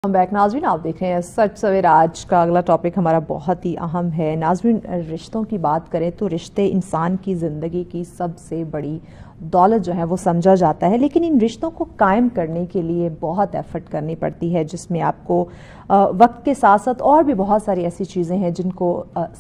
हम बैक नाज़रीन, आप देख रहे हैं सच सवेर। आज का अगला टॉपिक हमारा बहुत ही अहम है नाज़रीन। रिश्तों की बात करें तो रिश्ते इंसान की ज़िंदगी की सबसे बड़ी दौलत जो है वो समझा जाता है, लेकिन इन रिश्तों को कायम करने के लिए बहुत एफर्ट करनी पड़ती है, जिसमें आपको वक्त के साथ साथ और भी बहुत सारी ऐसी चीज़ें हैं जिनको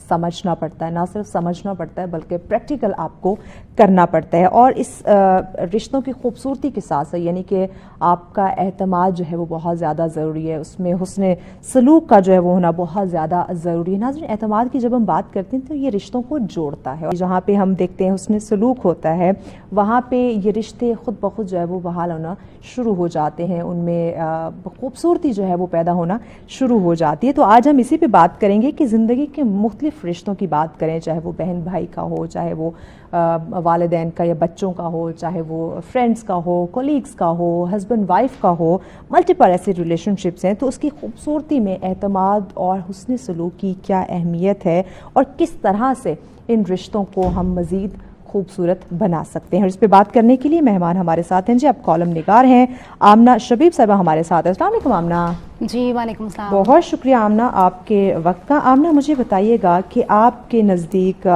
समझना पड़ता है। ना सिर्फ समझना पड़ता है बल्कि प्रैक्टिकल आपको करना पड़ता है। और इस रिश्तों की खूबसूरती के साथ साथ यानी कि आपका एतमाद जो है वो बहुत ज़्यादा ज़रूरी है, उसमें हुस्न सलूक का जो है वो होना बहुत ज़्यादा ज़रूरी है। नाज़रीन, एतमाद की जब हम बात करते हैं तो ये रिश्तों को जोड़ता है, और जहाँ पे हम देखते हैं हुस्न सलूक होता है वहाँ पे ये रिश्ते खुद ब खुद जो है वो बहाल होना शुरू हो जाते हैं, उनमें खूबसूरती जो है वो पैदा होना शुरू हो जाती है। तो आज हम इसी पे बात करेंगे कि ज़िंदगी के मुख्तलिफ रिश्तों की बात करें, चाहे वो बहन भाई का हो, चाहे वो वालिदैन का या बच्चों का हो, चाहे वो फ्रेंड्स का हो, कोलीग्स का हो, हस्बैंड वाइफ का हो, मल्टीपल ऐसे रिलेशनशिप्स हैं। तो उसकी खूबसूरती में एतमाद और हुस्न सलूक की क्या अहमियत है और किस तरह से इन रिश्तों को हम मज़ीद खूबसूरत बना सकते हैं। और इस पे बात करने के लिए मेहमान हमारे साथ हैं जी, आप कॉलम निगार हैं आमना शबीब साहिबा हमारे साथ है। अस्सलाम वालेकुम आमना। जी वालेकुम सलाम। बहुत शुक्रिया आमना आपके वक्त का। आमना, मुझे बताइएगा कि आपके नज़दीक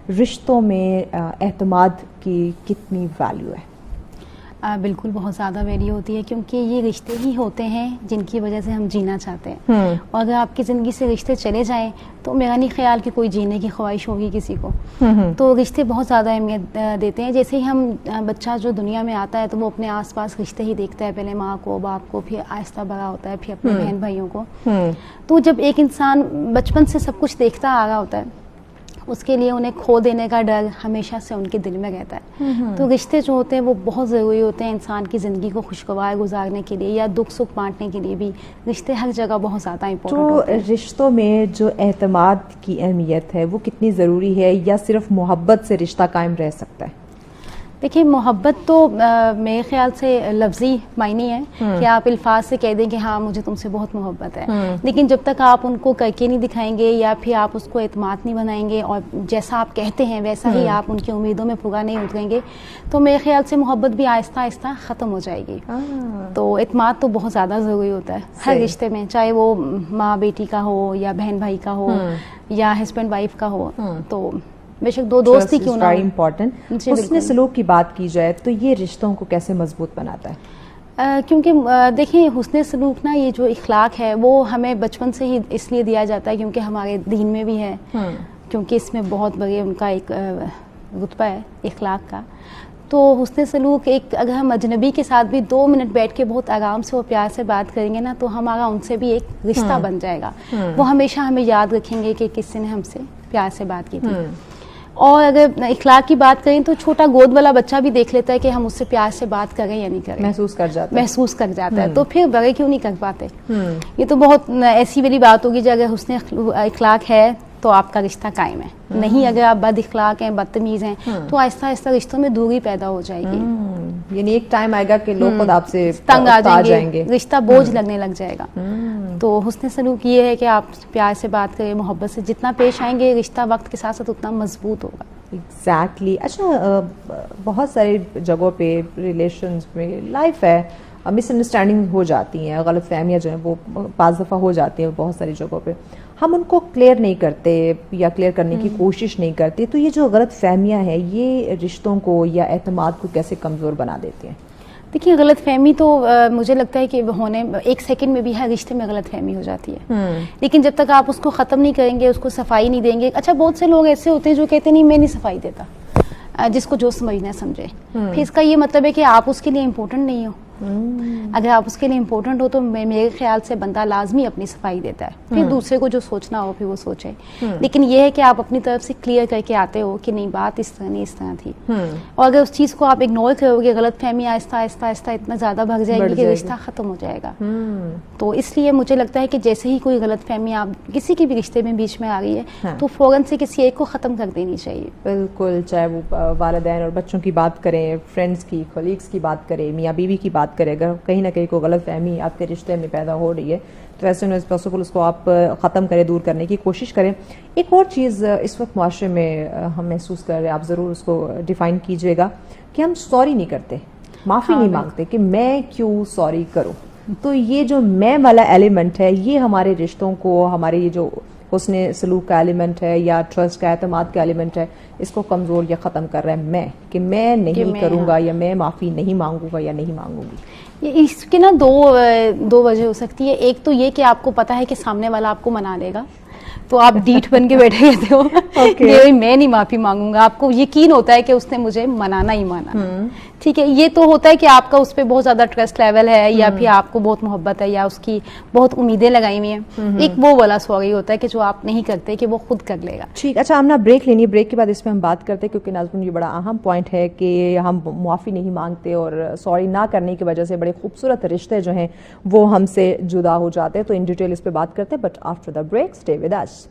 रिश्तों में एतमाद की कितनी वैल्यू है? बिल्कुल बहुत ज़्यादा वैल्यू होती है, क्योंकि ये रिश्ते ही होते हैं जिनकी वजह से हम जीना चाहते हैं। और अगर आपकी ज़िंदगी से रिश्ते चले जाएं तो मेरा नहीं ख्याल कि कोई जीने की ख्वाहिश होगी किसी को। तो रिश्ते बहुत ज़्यादा अहमियत देते हैं। जैसे ही हम बच्चा जो दुनिया में आता है तो वो अपने आसपास रिश्ते ही देखता है, पहले माँ को, बाप को, फिर आहिस्ता बड़ा होता है, फिर अपने बहन भाइयों को। तो जब एक इंसान बचपन से सब कुछ देखता आ रहा होता है, उसके लिए उन्हें खो देने का डर हमेशा से उनके दिल में रहता है। तो रिश्ते जो होते हैं वो बहुत ज़रूरी होते हैं इंसान की ज़िंदगी को खुशगवार गुजारने के लिए या दुख सुख बांटने के लिए भी। रिश्ते हर जगह बहुत ज़्यादा इम्पोर्टेंट होते हैं। रिश्तों में जो एतमाद की अहमियत है वो कितनी ज़रूरी है, या सिर्फ मोहब्बत से रिश्ता कायम रह सकता है? देखिए, मोहब्बत तो मेरे ख्याल से लफ्जी मायने है कि आप अल्फाज से कह दें कि हाँ मुझे तुमसे बहुत मोहब्बत है, लेकिन जब तक आप उनको करके नहीं दिखाएंगे या फिर आप उसको एतमाद नहीं बनाएंगे और जैसा आप कहते हैं वैसा ही आप उनकी उम्मीदों में पूरा नहीं उतरेंगे, तो मेरे ख्याल से मोहब्बत भी आहिस्ता आहिस्ता ख़त्म हो जाएगी। तो एतमाद तो बहुत ज़्यादा ज़रूरी होता है हर रिश्ते में, चाहे वो माँ बेटी का हो या बहन भाई का हो या हस्बैंड वाइफ का हो। तो बेशक दो दोस्ती क्यों ना हो। इम्पोर्टेंट। हुस्न सलूक की बात की जाए तो ये रिश्तों को कैसे मजबूत बनाता है? क्योंकि देखिए, हुस्न सलूक ना, ये जो इखलाक है वो हमें बचपन से ही इसलिए दिया जाता है क्योंकि हमारे दीन में भी है, क्योंकि इसमें बहुत बड़े उनका एक रुतबा है इखलाक का। तो हुस्न सलूक, एक अगर हम अजनबी के साथ भी 2 मिनट बैठ के बहुत आराम से और प्यार से बात करेंगे ना, तो हमारा उनसे भी एक रिश्ता बन जाएगा। वो हमेशा हमें याद रखेंगे कि किसी ने हमसे प्यार से बात की थी। और अगर इखलाक की बात करें तो छोटा गोद वाला बच्चा भी देख लेता है कि हम उससे प्यार से बात करें या नहीं करें, महसूस कर जाता है। तो फिर बड़े क्यों नहीं कर पाते? ये तो बहुत ऐसी वाली बात होगी जो अगर हुस्न इखलाक है तो आपका रिश्ता कायम है, नहीं अगर आप बद इखलाक हैं, बदतमीज हैं, तो आहिस्ता आहिस्ता रिश्तों में दूरी पैदा हो जाएगी। यानी एक टाइम आएगा कि लोग खुद आपसे तंग आ जाएंगे, रिश्ता बोझ लगने लग जाएगा। तो हुस्न सलूक ये है कि आप प्यार से बात करें, मोहब्बत से जितना पेश आएंगे, रिश्ता वक्त के साथ साथ उतना मजबूत होगा। एग्जैक्टली। अच्छा, बहुत सारी जगहों पे रिलेशंस में लाइफ है, मिसअंडरस्टैंडिंग हो जाती हैं, गलत फहमियाँ जो हैं वो 5 दफ़ा हो जाती हैं बहुत सारी जगहों पे। हम उनको क्लियर नहीं करते या क्लियर करने की कोशिश नहीं करते, तो ये जो गलत फहमियाँ हैं ये रिश्तों को या एतमाद को कैसे कमज़ोर बना देती हैं? देखिए, गलत फहमी तो मुझे लगता है कि होने 1 सेकंड में भी हर रिश्ते में गलत फहमी हो जाती है, लेकिन जब तक आप उसको ख़त्म नहीं करेंगे, उसको सफाई नहीं देंगे। अच्छा, बहुत से लोग ऐसे होते हैं जो कहते नहीं मैं नहीं सफाई देता, जिसको जो समझना है समझे। फिर इसका ये मतलब है कि आप उसके लिए इम्पोर्टेंट नहीं हो। अगर आप उसके लिए इम्पोर्टेंट हो तो मेरे ख्याल से बंदा लाजमी अपनी सफाई देता है, फिर दूसरे को जो सोचना हो फिर वो सोचे। लेकिन ये है कि आप अपनी तरफ से क्लियर करके आते हो कि नहीं, बात इस तरह नहीं, इस तरह थी। और अगर उस चीज़ को आप इग्नोर करोगे, गलत फहमी आहिस्ता आहिस्ता आहिस्ता इतना ज़्यादा भर जाएगी कि रिश्ता ख़त्म हो जाएगा। तो इसलिए मुझे लगता है कि जैसे ही कोई गलत फहमी आप किसी के भी रिश्ते में बीच में आ रही है तो फ़ौरन से किसी एक को ख़त्म कर देनी चाहिए। बिल्कुल, चाहे वो वालिदैन और बच्चों की बात करें, फ्रेंड्स की, कोलीग्स की बात करें, मियाँ बीवी की बात करें, अगर कहीं ना कहीं कोई गलत फहमी आपके रिश्ते में पैदा हो रही है तो ऐसे में पॉसिबल उसको आप ख़त्म करें, दूर करने की कोशिश करें। एक और चीज़ इस वक्त माशरे में हम महसूस कर रहे हैं, आप ज़रूर उसको डिफ़ाइन कीजिएगा, कि हम सॉरी नहीं करते, माफ़ी नहीं मांगते कि मैं क्यों सॉरी करूँ। तो ये जो मैं वाला एलिमेंट है, ये हमारे रिश्तों को, हमारे ये जो हुस्ने सलूक का एलिमेंट है या ट्रस्ट का, एतमाद का एलिमेंट है, इसको कमजोर या खत्म कर रहा है मैं, कि मैं नहीं करूंगा, हाँ, या मैं माफी नहीं मांगूंगा या नहीं मांगूंगी। इसकी ना दो वजह हो सकती है। एक तो ये कि आपको पता है कि सामने वाला आपको मना देगा, तो आप डीठ बन के बैठे रहते हो कि मैं नहीं माफी मांगूंगा। आपको यकीन होता है कि उसने मुझे मनाना ही माना, ठीक है। ये तो होता है कि आपका उस पर बहुत ज्यादा ट्रस्ट लेवल है, या फिर आपको बहुत मोहब्बत है, या उसकी बहुत उम्मीदें लगाई हुई हैं। एक वो वाला सॉरी होता है कि जो आप नहीं करते, कि वो खुद कर लेगा। ठीक, अच्छा, हम ना ब्रेक लेनी है, ब्रेक के बाद इसमें हम बात करते हैं, क्योंकि नाज़रीन ये बड़ा अहम पॉइंट है कि हम माफ़ी नहीं मांगते और सॉरी ना करने की वजह से बड़े खूबसूरत रिश्ते जो हैं वो हमसे जुदा हो जाते हैं। तो इन डिटेल इस पर बात करते हैं, but after the break stay with us.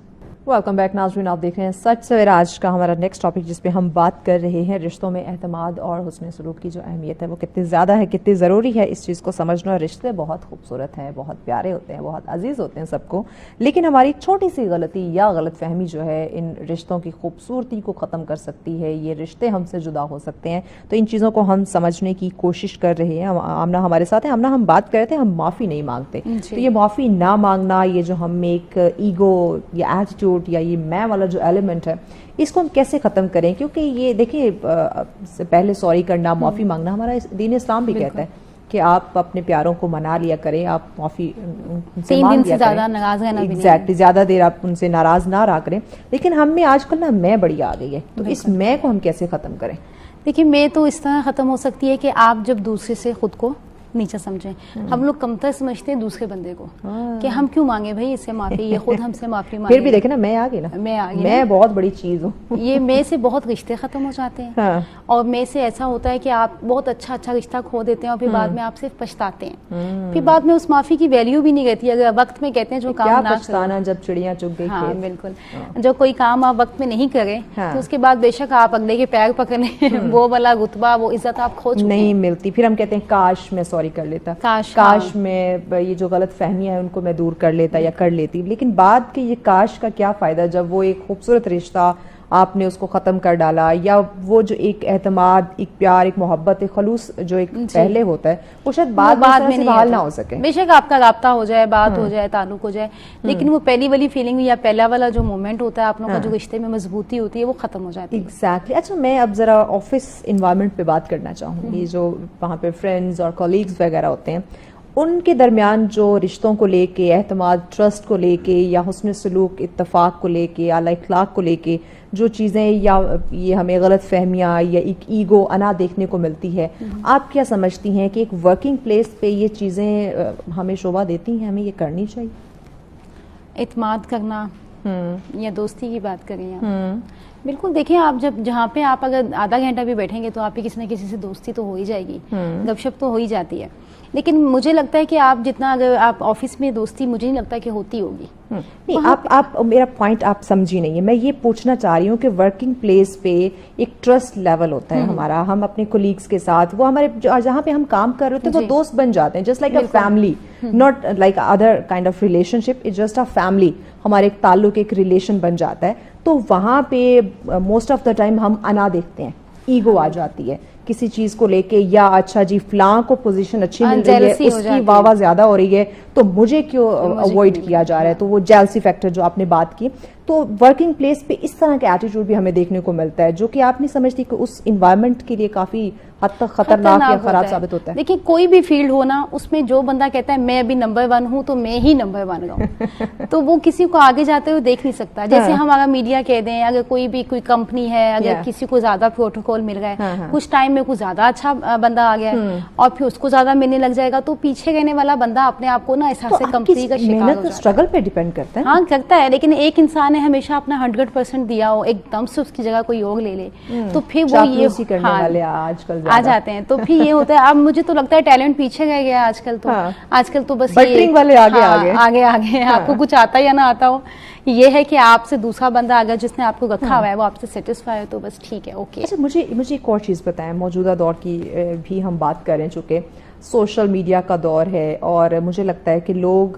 Welcome back नाज़रीन, आप देख रहे हैं सच सवेरा। आज का हमारा नेक्स्ट टॉपिक जिस पे हम बात कर रहे हैं रिश्तों में एतमाद और हुस्न सलूक की जो अहमियत है वो कितनी ज़्यादा है, कितनी ज़रूरी है, इस चीज़ को समझना। रिश्ते बहुत खूबसूरत हैं, बहुत प्यारे होते हैं, बहुत अजीज़ होते हैं सबको, लेकिन हमारी छोटी सी गलती या गलत फहमी जो है इन रिश्तों की खूबसूरती को ख़त्म कर सकती है। ये रिश्ते हमसे जुदा हो सकते हैं। तो इन चीज़ों को हम समझने की कोशिश कर रहे हैं। आमना हमारे साथ है। आमना, हम बात कर रहे थे हम माफ़ी नहीं मांगते, तो ये माफ़ी ना मांगना, ये जो हम एक ईगो या एटीट्यूड या ये मैं वाला जो एलिमेंट है, इसको हम कैसे खत्म करें? क्योंकि ये देखिए, पहले सॉरी करना, माफी मांगना हमारा दीन इस्लाम भी कहता है कि आप अपने प्यारों को मना लिया करें, आप माफी उनसे मांग लिया करें। एग्जैक्टली, ज्यादा देर आप उनसे नाराज ना रहा करें। लेकिन हम में आजकल ना मैं बड़ी आ गई है, तो इस मैं को हम कैसे खत्म करें? देखिए, मैं तो इस तरह खत्म हो सकती है कि आप जब दूसरे से खुद को नीचा समझें। हम लोग कमतर समझते हैं दूसरे बंदे को, कि हम क्यों मांगे भाई इससे माफी, ये खुद हमसे माफी मांगे। फिर भी देखे ना, मैं आ गई ना, मैं बहुत बड़ी चीज हूँ। ये मैं से बहुत रिश्ते खत्म हो जाते हैं। हाँ। और मैं से ऐसा होता है कि आप बहुत अच्छा रिश्ता खो देते हैं और फिर बाद में आप सिर्फ पछताते हैं। फिर बाद में उस माफी की वैल्यू भी नहीं रहती अगर वक्त में कहते हैं जो काम ना पछताना जब चिड़िया चुग गई। हाँ बिल्कुल, जो कोई काम आप वक्त में नहीं करें तो उसके बाद बेशक आप अगले के पैर पकड़ लें, वो वाला रुतबा, वो इज्जत आप खो चुके नहीं मिलती। फिर हम कहते हैं काश मैं सॉरी कर लेता, काश मैं ये जो गलत फहमियां है उनको मैं दूर कर लेता या कर लेती। लेकिन बाद के ये काश का क्या फायदा जब वो एक खूबसूरत रिश्ता आपने उसको खत्म कर डाला, या वो जो एक एतमाद, एक प्यार, एक मोहब्बत, एक खलूस जो एक पहले होता है वो शायद बाद में बहाल ना हो सके। बेशक आपका राब्ता हो जाए, बात हो जाए, ताल्लुक हो जाए, लेकिन वो पहली वाली फीलिंग या पहला वाला जो मोमेंट होता है आप लोगों का, जो रिश्ते में मजबूती होती है, वो खत्म हो जाती है। एग्जैक्टली। अच्छा, मैं अब जरा ऑफिस इन्वायरमेंट पे बात करना चाहूंगी। जो वहाँ पे फ्रेंड्स और कॉलीग्स वगैरह होते हैं, उनके दरमियान जो रिश्तों को लेके, एतमाद, ट्रस्ट को लेके, या हुस्न सलूक, इत्तफाक को लेके, या अखलाक को लेके जो चीज़ें, या ये हमें गलत फहमियाँ या एक ईगो, अना देखने को मिलती है, आप क्या समझती हैं कि एक वर्किंग प्लेस पे ये चीज़ें हमें शोभा देती हैं, हमें ये करनी चाहिए? इत्माद करना या दोस्ती की बात करें या बिल्कुल, देखिए आप जब जहाँ पे आप अगर आधा घंटा भी बैठेंगे तो आपकी किसी न किसी से दोस्ती तो हो ही जाएगी, गपशप तो हो ही जाती है। लेकिन मुझे लगता है कि आप जितना, अगर आप ऑफिस में दोस्ती, मुझे नहीं लगता कि होती होगी। नहीं, आप मेरा पॉइंट आप समझी नहीं है। मैं ये पूछना चाह रही हूँ कि वर्किंग प्लेस पे एक ट्रस्ट लेवल होता है हमारा, हम अपने कोलीग्स के साथ, वो हमारे जहाँ पे हम काम कर रहे होते हैं वो दोस्त बन जाते हैं, just like a family, not like other kind of relationship, it's just a family. हमारे एक ताल्लुक, एक रिलेशन बन जाता है। तो वहाँ पे मोस्ट ऑफ द टाइम हम अना देखते हैं, ईगो आ जाती है किसी चीज को लेके, या अच्छा जी फलां को पोजीशन अच्छी मिल रही है, उसकी वाह ज्यादा हो रही है, तो मुझे क्यों अवॉइड किया जा रहा है, तो वो जेलसी फैक्टर जो आपने बात की। तो वर्किंग प्लेस पे इस तरह का एटीट्यूड भी हमें देखने को मिलता है, जो कि आप नहीं समझती कि उस इन्वायरमेंट के लिए काफी हद तक खतरनाक या खराब साबित होता है। देखिए, कोई भी फील्ड हो ना, उसमें जो बंदा कहता है मैं अभी नंबर 1 हूँ तो मैं ही नंबर 1 रहूं, तो वो किसी को आगे जाते हुए देख नहीं सकता। जैसे हमारा मीडिया कह दें, अगर कोई कंपनी है, अगर किसी को ज्यादा प्रोटोकॉल मिल रहा है, कुछ टाइम में कुछ ज्यादा अच्छा बंदा आ गया है और फिर उसको ज्यादा मिलने लग जाएगा, तो पीछे रहने वाला बंदा अपने आप को ना एहसास कंपनी का शिकार हो जाता है। स्ट्रगल पे डिपेंड करता है। हाँ, करता है, लेकिन एक इंसान ने हमेशा अपना 100% दिया हो, एकदम से उसकी जगह कोई और ले ले, तो फिर वो ये करने वाले आजकल आ जाते हैं। तो फिर ये होता है, अब मुझे तो लगता है टैलेंट पीछे रह गया आजकल तो। आजकल तो बस बटरिंग वाले आगे आगे आपको कुछ आता या ना आता हो, ये है कि आपसे दूसरा बंदा अगर जिसने आपको रखा हुआ है वो आपसे सेटिस्फाई है तो बस ठीक है, ओके। अच्छा, मुझे एक और चीज़ बताएं। मौजूदा दौर की भी हम बात करें, चूँकि सोशल मीडिया का दौर है और मुझे लगता है कि लोग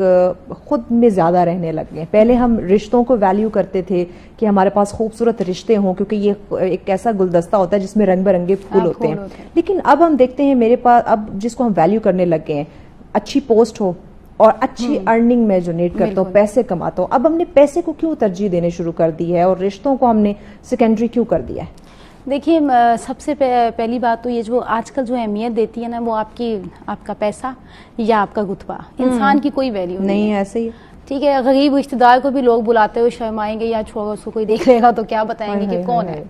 खुद में ज़्यादा रहने लग गए। पहले हम रिश्तों को वैल्यू करते थे कि हमारे पास खूबसूरत रिश्ते हों, क्योंकि ये एक ऐसा गुलदस्ता होता है जिसमें रंग बिरंगे फूल होते हैं। लेकिन अब हम देखते हैं मेरे पास, अब जिसको हम वैल्यू करने लग गए हैं, अच्छी पोस्ट हो और अच्छी अर्निंग में जनरेट करता हो, पैसे कमाता हो। अब हमने पैसे को क्यों तरजीह देने शुरू कर दी है और रिश्तों को हमने सेकेंडरी क्यों कर दिया है? देखिए, सबसे पहली बात तो ये जो आजकल जो अहमियत देती है ना, वो आपका पैसा या आपका रुतबा, इंसान की कोई वैल्यू नहीं है। ऐसे ही ठीक है, गरीब रिश्तेदार को भी लोग बुलाते हुए शर्माएंगे या छोड़ो उसको, कोई देख लेगा तो क्या बताएंगे कि कौन है।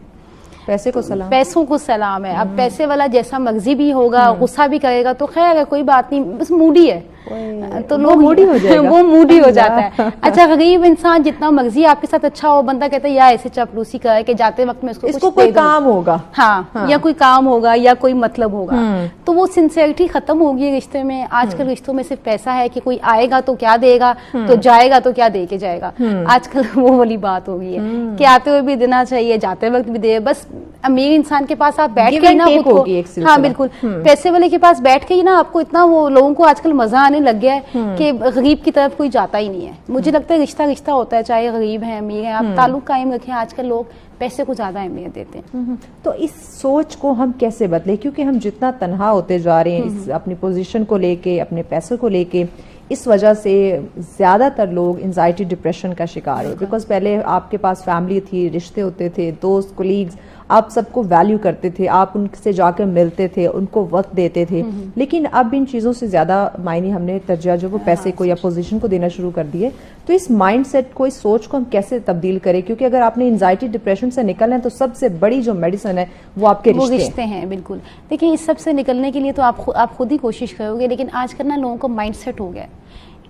पैसे को सलाम, पैसों को सलाम है। अब पैसे वाला जैसा मर्जी भी होगा, गुस्सा भी करेगा तो खैर है, कोई बात नहीं, बस मूडी है तो लोग मूडी हो जाएगा। वो मूडी हो जाता है। अच्छा, गरीब इंसान जितना मर्जी आपके साथ अच्छा हो, बंदा कहता है या ऐसे चापलूसी करे कि जाते वक्त में इसको कोई काम होगा, हाँ, या कोई काम होगा या कोई मतलब होगा, तो वो सिंसियरिटी खत्म होगी रिश्ते में। आजकल रिश्तों में सिर्फ पैसा है कि कोई आएगा तो क्या देगा, तो जाएगा तो क्या दे के जाएगा। आजकल वो वाली बात हो गई है कि आते हुए भी देना चाहिए, जाते वक्त भी दे। बस अमीर इंसान के पास आप बैठ के ना खुद को, हाँ बिल्कुल, पैसे वाले के पास बैठ के ही ना आपको इतना, वो लोगों को आजकल मजा आने लग गया है कि गरीब की तरफ कोई जाता ही नहीं है। मुझे लगता है रिश्ता रिश्ता होता है, चाहे गरीब है अमीर है, आप ताल्लुक कायम रखें। आजकल लोग पैसे को ज्यादा अहमियत देते हैं। तो इस सोच को हम कैसे बदले? क्योंकि हम जितना तनहा होते जा रहे हैं अपनी पोजीशन को लेके, अपने पैसों को लेके, इस वजह से ज्यादातर लोग एंजाइटी डिप्रेशन का शिकार है। बिकॉज पहले आपके पास फैमिली थी, रिश्ते होते थे, दोस्त, कोलीग्स, आप सबको वैल्यू करते थे, आप उनसे जाकर मिलते थे, उनको वक्त देते थे। लेकिन अब इन चीजों से ज्यादा मायने हमने तरजीह जो वो पैसे को या पोजीशन को देना शुरू कर दिए। तो इस माइंडसेट को, इस सोच को हम कैसे तब्दील करें? क्योंकि अगर आपने एंजाइटी डिप्रेशन से निकलना है तो सबसे बड़ी जो मेडिसिन है वो आपके रिश्ते हैं। बिल्कुल, देखिए इस सब से निकलने के लिए तो आप खुद ही कोशिश करोगे, लेकिन आजकल ना लोगों का माइंडसेट हो गया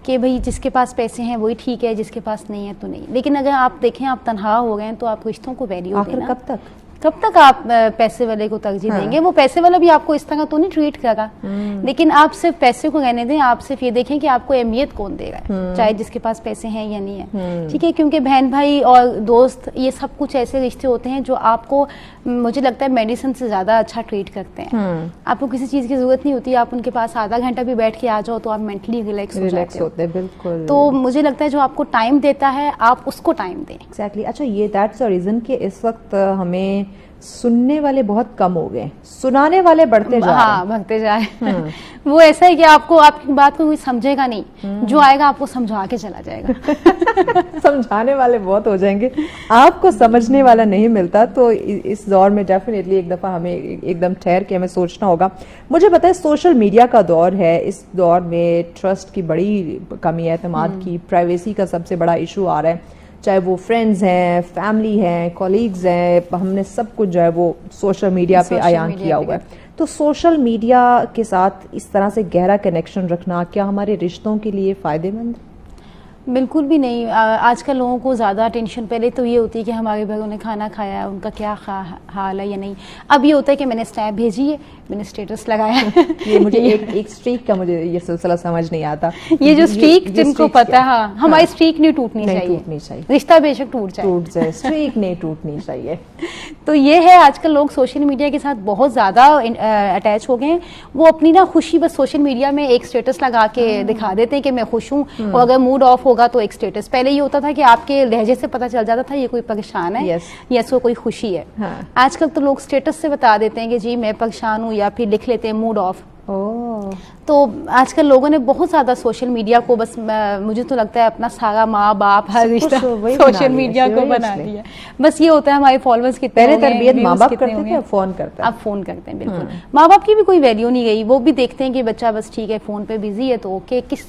कि भाई जिसके पास पैसे हैं वही ठीक है, जिसके पास नहीं है तो नहीं। लेकिन अगर आप देखें, आप तनहा हो गए हैं तो आप रिश्तों को वैल्यू देना। कब तक आप पैसे वाले को तरजीह देंगे? वो पैसे वाला भी आपको इस तरह तो नहीं ट्रीट करेगा। लेकिन आप सिर्फ पैसे को रहने दें, आप सिर्फ ये देखें कि आपको अहमियत कौन दे रहा है, चाहे जिसके पास पैसे हैं या नहीं है। ठीक है, क्योंकि बहन भाई और दोस्त, ये सब कुछ ऐसे रिश्ते होते हैं जो आपको, मुझे लगता है, मेडिसिन से ज्यादा अच्छा ट्रीट करते हैं। आपको किसी चीज की जरूरत नहीं होती, आप उनके पास आधा घंटा भी बैठ के आ जाओ तो आप मेंटली रिलैक्स हो जाते हो। बिल्कुल। तो मुझे लगता है जो आपको टाइम देता है, आप उसको टाइम दें। एग्जैक्टली। अच्छा, ये दैट्स द रीजन कि इस वक्त हमें सुनने वाले बहुत कम हो गए, सुनाने वाले बढ़ते जा रहे हैं। हाँ, बढ़ते जा रहे हैं। वो ऐसा है कि आपको, आपकी बात को कोई समझेगा नहीं, जो आएगा आपको समझा के चला जाएगा। समझाने वाले बहुत हो जाएंगे, आपको समझने वाला नहीं मिलता। तो इस दौर में डेफिनेटली एक दफा हमें एकदम ठहर के हमें सोचना होगा। मुझे पता है सोशल मीडिया का दौर है, इस दौर में ट्रस्ट की बड़ी कमी है, एतमाद की, प्राइवेसी का सबसे बड़ा इशू आ रहा है। चाहे वो फ्रेंड्स हैं, फैमिली हैं, कॉलीग्स हैं, हमने सब कुछ जो है वो सोशल मीडिया पे आयान किया हुआ है। तो सोशल मीडिया के साथ इस तरह से गहरा कनेक्शन रखना क्या हमारे रिश्तों के लिए फायदेमंद? बिल्कुल भी नहीं। आजकल लोगों को ज़्यादा टेंशन पहले तो ये होती है कि हमारे घरों ने खाना खाया है, उनका क्या हाल है या नहीं। अब ये होता है कि मैंने स्नैप भेजी है, मैंने स्टेटस लगाया है। ये मुझे एक स्ट्रीक का मुझे ये सिलसिला समझ नहीं आता। ये जो स्ट्रीक जिनको पता है, हाँ, हमारी स्ट्रीक नहीं टूटनी चाहिए। रिश्ता बेशक टूट जाए, स्ट्रीक नहीं टूटनी चाहिए। तो ये है, आजकल लोग सोशल मीडिया के साथ बहुत ज़्यादा अटैच हो गए हैं। वो अपनी ना खुशी बस सोशल मीडिया में एक स्टेटस लगा के दिखा देते हैं कि मैं खुश हूँ, और अगर मूड ऑफ होगा तो एक स्टेटस। पहले ये होता था कि आपके लहजे से पता चल जाता था ये कोई परेशान है या इसको कोई खुशी है। आजकल तो लोग स्टेटस से बता देते हैं कि जी मैं परेशान हूँ, या फिर लिख लेते हैं मूड ऑफ। तो आजकल लोगों ने बहुत ज्यादा सोशल मीडिया को, बस मुझे तो लगता है अपना सारा माँ बाप हर रिश्ता सोशल मीडिया को बना दिया। बस ये होता है हमारे फॉलोअर्स कितने, पहले तरबियत माँ बाप करते थे, फोन करते हैं, अब फोन करते हैं। बिल्कुल, माँ बाप की भी कोई वैल्यू नहीं गई। वो भी देखते हैं कि बच्चा बस ठीक है फोन पे बिजी है तो ओके, किस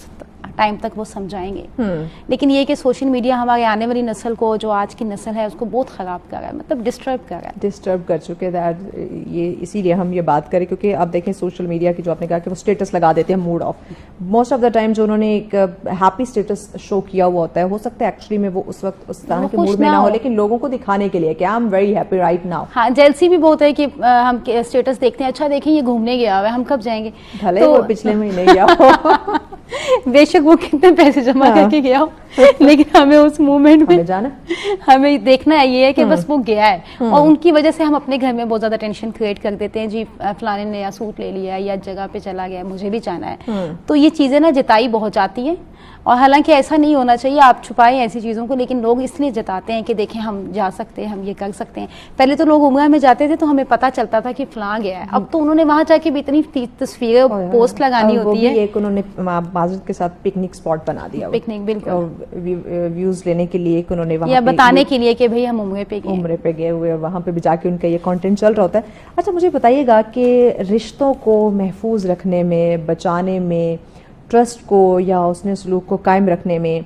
टाइम तक वो समझाएंगे। लेकिन ये कि सोशल मीडिया हमारे आने वाली नस्ल को, जो आज की नस्ल है, उसको बहुत खराब कर रहा है, मतलब डिस्टर्ब कर रहा है, डिस्टर्ब कर चुके हैं। ये इसीलिए हम ये बात करें क्योंकि आप देखें सोशल मीडिया की, जो आपने कहा कि वो स्टेटस लगा देते हैं mood off. Most of the time जो उन्होंने एक हैप्पी स्टेटस शो किया हुआ होता है, हो सकता है एक्चुअली में वो उस वक्त उस तरह के मूड में ना हो, लेकिन लोगों को दिखाने के लिए कि I am very happy right now. हाँ, जेलसी भी बहुत है कि हम स्टेटस देखते हैं, अच्छा देखें ये घूमने गया हुआ है, हम कब जाएंगे, भले वो पिछले महीने गया हो, बेशक वो कितने पैसे जमा करके गया हो। लेकिन हमें उस मोमेंट में जाना, हमें देखना है ये है कि बस वो गया है, और उनकी वजह से हम अपने घर में बहुत ज्यादा टेंशन क्रिएट कर देते हैं, जी फलाने ने नया सूट ले लिया या जगह पे चला गया, मुझे भी जाना है। तो ये चीजें ना जताई बहुत जाती हैं, और हालांकि ऐसा नहीं होना चाहिए, आप छुपाएं ऐसी चीज़ों को, लेकिन लोग इसलिए जताते हैं कि देखें हम जा सकते हैं, हम ये कर सकते हैं। पहले तो लोग उम्रा में जाते थे तो हमें पता चलता था कि फलां गया है, अब तो उन्होंने वहां जाके भी इतनी तस्वीरें पोस्ट लगानी होती है। एक उन्होंने माजिद के साथ पिकनिक स्पॉट बना दिया, पिकनिक बिल्कुल, व्यूज लेने के लिए उन्होंने वहां या बताने के लिए कि भाई हम उम्रे पे गए हुए, और वहां पे भी जाके उनका ये कंटेंट चल रहा होता है। अच्छा, मुझे बताइएगा कि रिश्तों को महफूज रखने में, बचाने में, ट्रस्ट को या हुस्न सलूक को कायम रखने में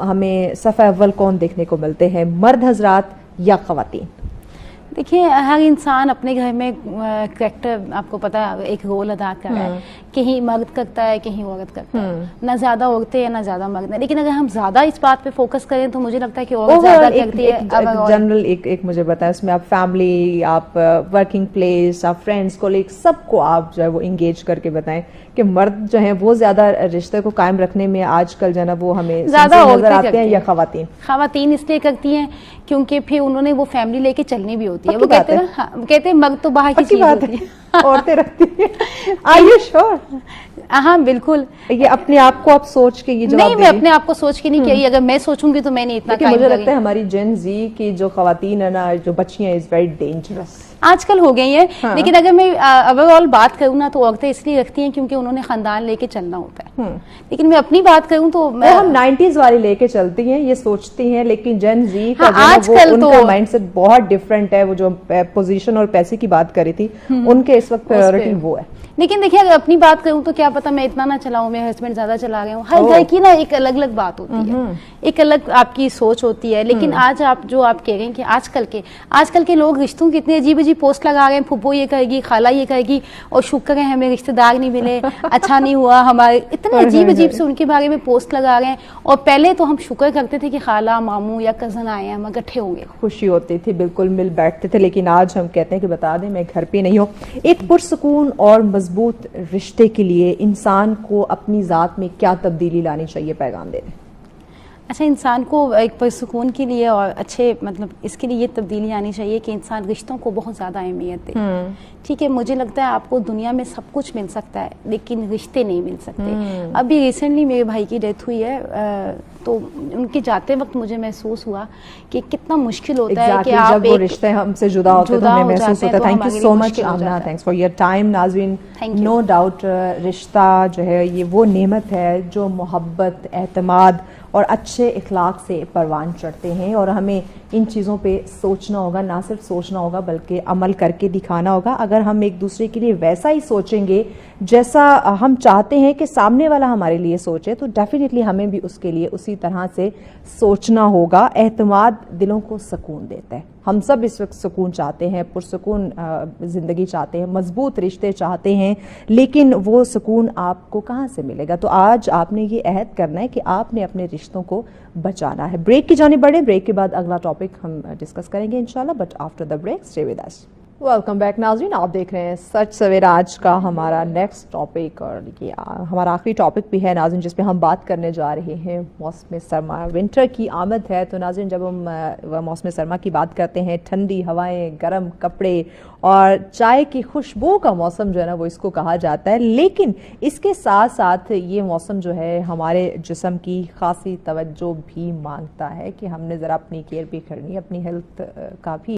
हमें सफ़े अव्वल कौन देखने को मिलते हैं, मर्द हजरात या ख़वातीन? देखिए, हर इंसान अपने घर में कैरेक्टर, आपको पता है, एक रोल अदा कर रहा है, कहीं मर्द करता है कहीं औरत करता है, ना ज्यादा औरतें या ना ज्यादा मर्द है। लेकिन अगर हम ज्यादा इस बात पे फोकस करें तो मुझे लगता है कि औरत ज्यादा करती है। जनरल एक मुझे बताएं, उसमें आप फैमिली, आप वर्किंग प्लेस, आप फ्रेंड्स, कोलीग, सबको आप जो है वो इंगेज करके बताएं कि मर्द जो है वो ज्यादा रिश्ते को कायम रखने में आजकल जो है ना वो हमें ज्यादा नजर आते हैं, या ख़वातीन? ख़वातीन इसलिए करती हैं क्योंकि फिर उन्होंने वो फैमिली लेके चलनी भी होती है। वो कहते हैं ना, कहते हैं मर्द तो बाहर की चीज होती है, औरतें रखती हैं। Are you sure? हाँ बिल्कुल। ये अपने आप को आप सोच के ये जवाब नहीं, मैं अपने आप को सोच के नहीं कही, अगर मैं सोचूंगी तो मैंने इतना मुझे लगता है हमारी जेन जी की जो ख़वातीन है ना, जो बच्चियां, इज वेरी डेंजरस आजकल हो गई है। हाँ। लेकिन अगर मैं ओवरऑल बात करूँ ना तो औरतें इसलिए रखती हैं क्योंकि उन्होंने खानदान लेके चलना होता है। लेकिन मैं अपनी बात करूँ तो हम 90s वाली लेके चलती हैं, ये सोचती हैं, लेकिन जेन जी का आजकल उनका माइंडसेट बहुत डिफरेंट है। वो जो पोजीशन और पैसे की बात करी थी, उनके इस वक्त प्रायोरिटी वो है। लेकिन देखिए, अगर अपनी बात करूं तो क्या पता मैं इतना ना चलाऊं, मेरे हस्बैंड ज्यादा चला रहे हो। हर घर की ना एक अलग अलग बात होती है, एक अलग आपकी सोच होती है। लेकिन आज आप जो आप कह रहे हैं कि आजकल के लोग रिश्तों की इतनी अजीब अजीब पोस्ट लगा रहे हैं, फुप्पो ये कहेगी, खाला ये कहेगी, और शुक्र है हमें रिश्तेदार नहीं मिले, अच्छा नहीं हुआ हमारे, इतने अजीब अजीब से उनके बारे में पोस्ट लगा रहे हैं। और पहले तो हम शुक्र करते थे कि खाला, मामू या कजन आए हैं, हम इकट्ठे होंगे, खुशी होती थी, बिल्कुल मिल बैठते थे। लेकिन आज हम कहते हैं कि बता दें मैं घर पे नहीं हूँ। एक पुरसुकून और मजबूत रिश्ते के लिए इंसान को अपनी जात में क्या तब्दीली लानी चाहिए, पैगाम दे दें। अच्छा, इंसान को एक पुरसुकून के लिए और अच्छे मतलब इसके लिए ये तब्दीली आनी चाहिए कि इंसान रिश्तों को बहुत ज़्यादा अहमियत दे। ठीक है, मुझे लगता है आपको दुनिया में सब कुछ मिल सकता है लेकिन रिश्ते नहीं मिल सकते। अभी रिसेंटली मेरे भाई की डेथ हुई है, तो उनके जाते वक्त मुझे महसूस हुआ कि कितना मुश्किल होता है कि आप जब वो रिश्ते हमसे जुदा होते हैं तो हमें महसूस होता है। Thank you so much Aamna, thanks for your time. नाज़रीन, नो डाउट रिश्ता जो है ये वो नेमत है जो मोहब्बत, एतमाद और अच्छे इखलाक से परवान चढ़ते हैं, और हमें इन चीज़ों पे सोचना होगा, ना सिर्फ सोचना होगा बल्कि अमल करके दिखाना होगा। अगर हम एक दूसरे के लिए वैसा ही सोचेंगे जैसा हम चाहते हैं कि सामने वाला हमारे लिए सोचे, तो डेफिनेटली हमें भी उसके लिए उसी तरह से सोचना होगा। एतमाद दिलों को सुकून देता है। हम सब इस वक्त सुकून चाहते हैं, पुरसुकून ज़िंदगी चाहते हैं, मजबूत रिश्ते चाहते हैं, लेकिन वो सुकून आपको कहाँ से मिलेगा? तो आज आपने ये अहद करना है कि आपने अपने रिश्तों को बचाना है। ब्रेक की जाने बढ़े, ब्रेक के बाद अगला टॉपिक हम डिस्कस करेंगे इंशाल्लाह, but after the break stay with us. Welcome back नाज़रीन, आप देख रहे हैं सच सवेरा। आज का हमारा नेक्स्ट टॉपिक, और ये हमारा आखिरी टॉपिक भी है नाज़रीन, जिस पे हम बात करने जा रहे हैं मौसम सरमा। विंटर की आमद है, तो नाज़रीन जब हम मौसम सरमा की बात करते हैं, ठंडी हवाएं, गर्म कपड़े और चाय की खुशबू का मौसम जो है ना वो इसको कहा जाता है। लेकिन इसके साथ साथ ये मौसम जो है हमारे जिस्म की खासी तवज्जो भी मांगता है कि हमने ज़रा अपनी केयर भी करनी है, अपनी हेल्थ का भी